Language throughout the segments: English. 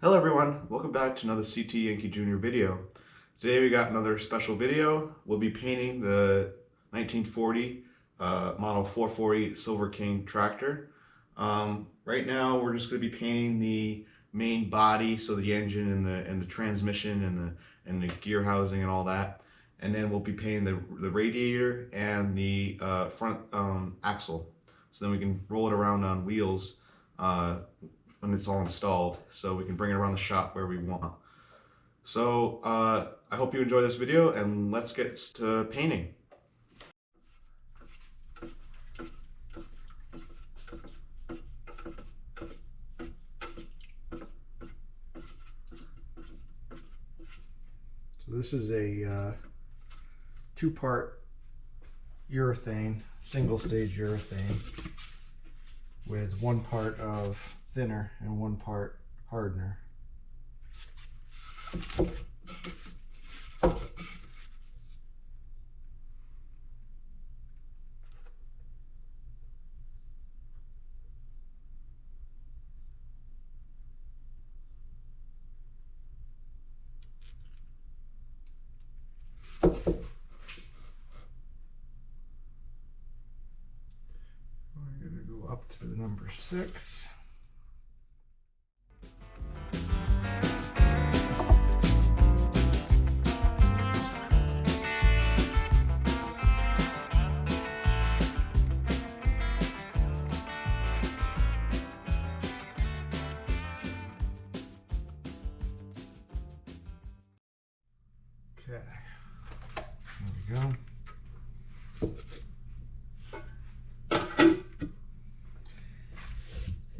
Hello everyone, welcome back to another CT Yankee Jr. video. Today we got another special video. We'll be painting the 1940 model 440 Silver King tractor. Right now we're just going to be painting the main body, so the engine and the transmission and the gear housing and all that. And then we'll be painting the radiator and the front axle. So then we can roll it around on wheels when it's all installed, so we can bring it around the shop where we want. So I hope you enjoy this video, and let's get to painting. So this is a two-part urethane, single stage urethane, with one part of thinner and one part hardener. We're going to go up to the number 6. Okay, there we go.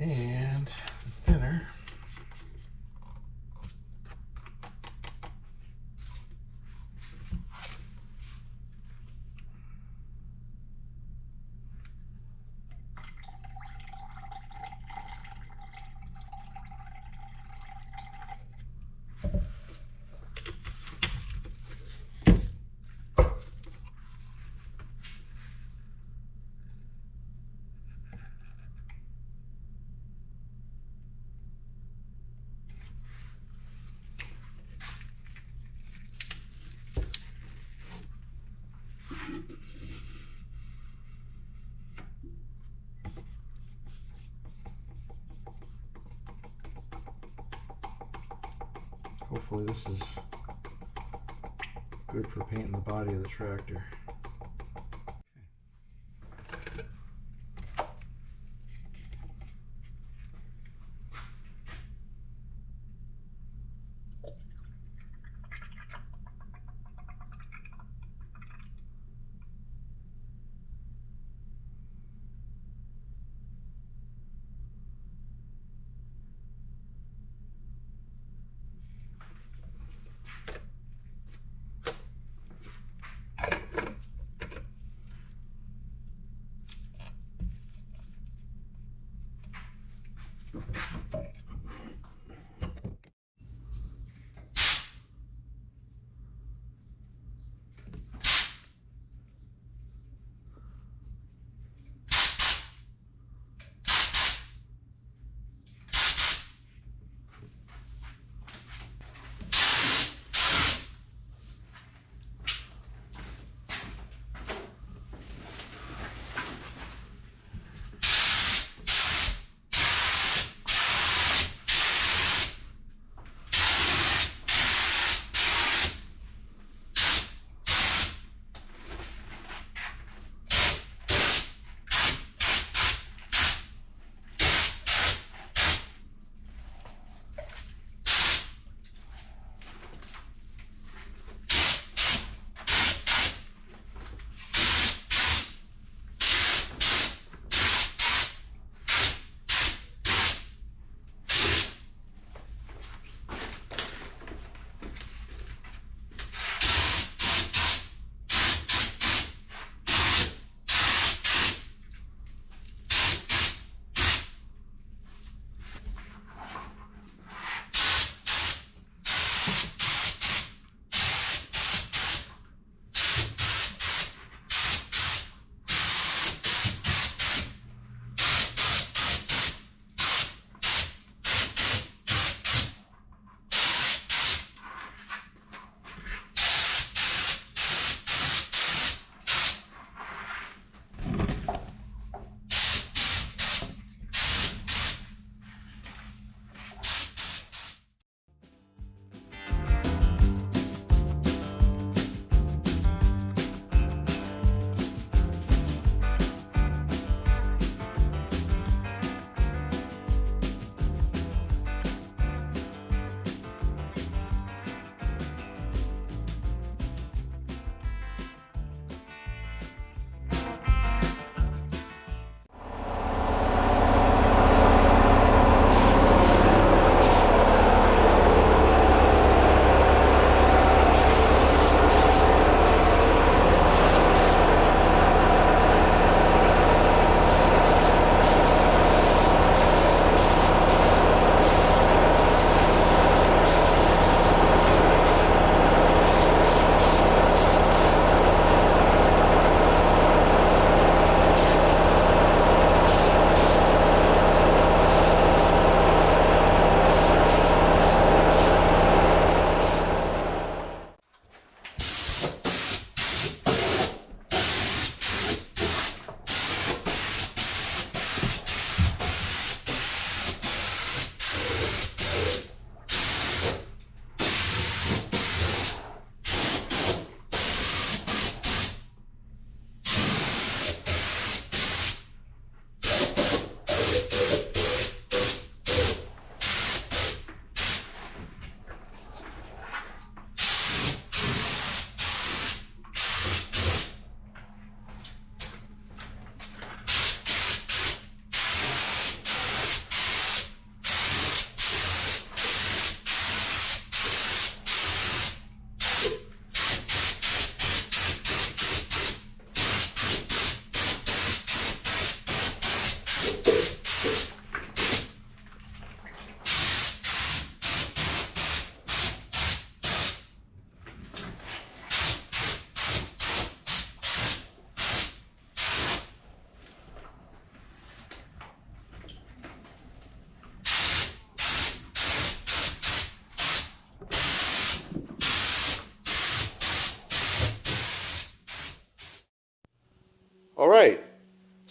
And the thinner. Hopefully this is good for painting the body of the tractor.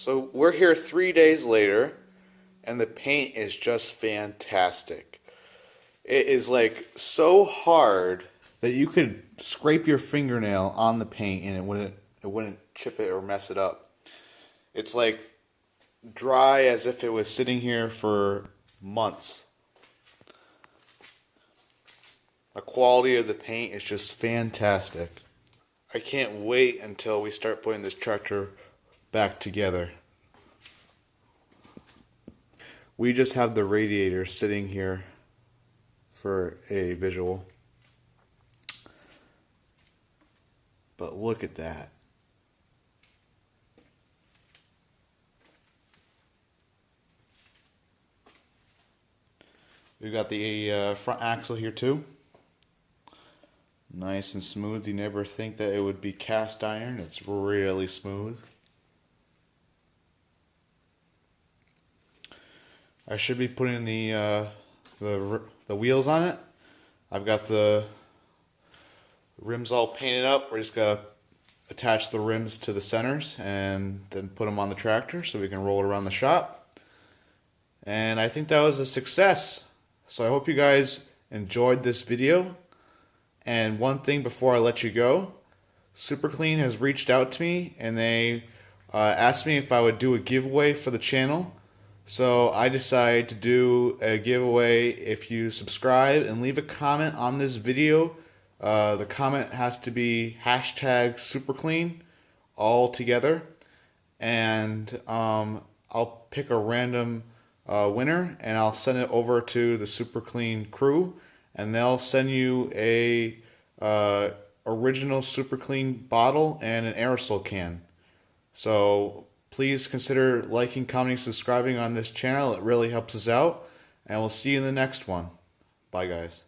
So we're here 3 days later, and the paint is just fantastic. It is like so hard that you could scrape your fingernail on the paint and it wouldn't chip it or mess it up. It's like dry as if it was sitting here for months. The quality of the paint is just fantastic. I can't wait until we start putting this tractor back together. We just have the radiator sitting here for a visual. But look at that. We've got the front axle here too. Nice and smooth. You never think that it would be cast iron. It's really smooth. I should be putting the wheels on it. I've got the rims all painted up. We're just gonna attach the rims to the centers and then put them on the tractor so we can roll it around the shop. And I think that was a success. So I hope you guys enjoyed this video. And one thing before I let you go, Super Clean has reached out to me and they asked me if I would do a giveaway for the channel. So I decided to do a giveaway if you subscribe and leave a comment on this video. The comment has to be #SuperClean all together. And I'll pick a random winner and I'll send it over to the Super Clean crew. And they'll send you a original Super Clean bottle and an aerosol can. So please consider liking, commenting, subscribing on this channel. It really helps us out. And we'll see you in the next one. Bye, guys.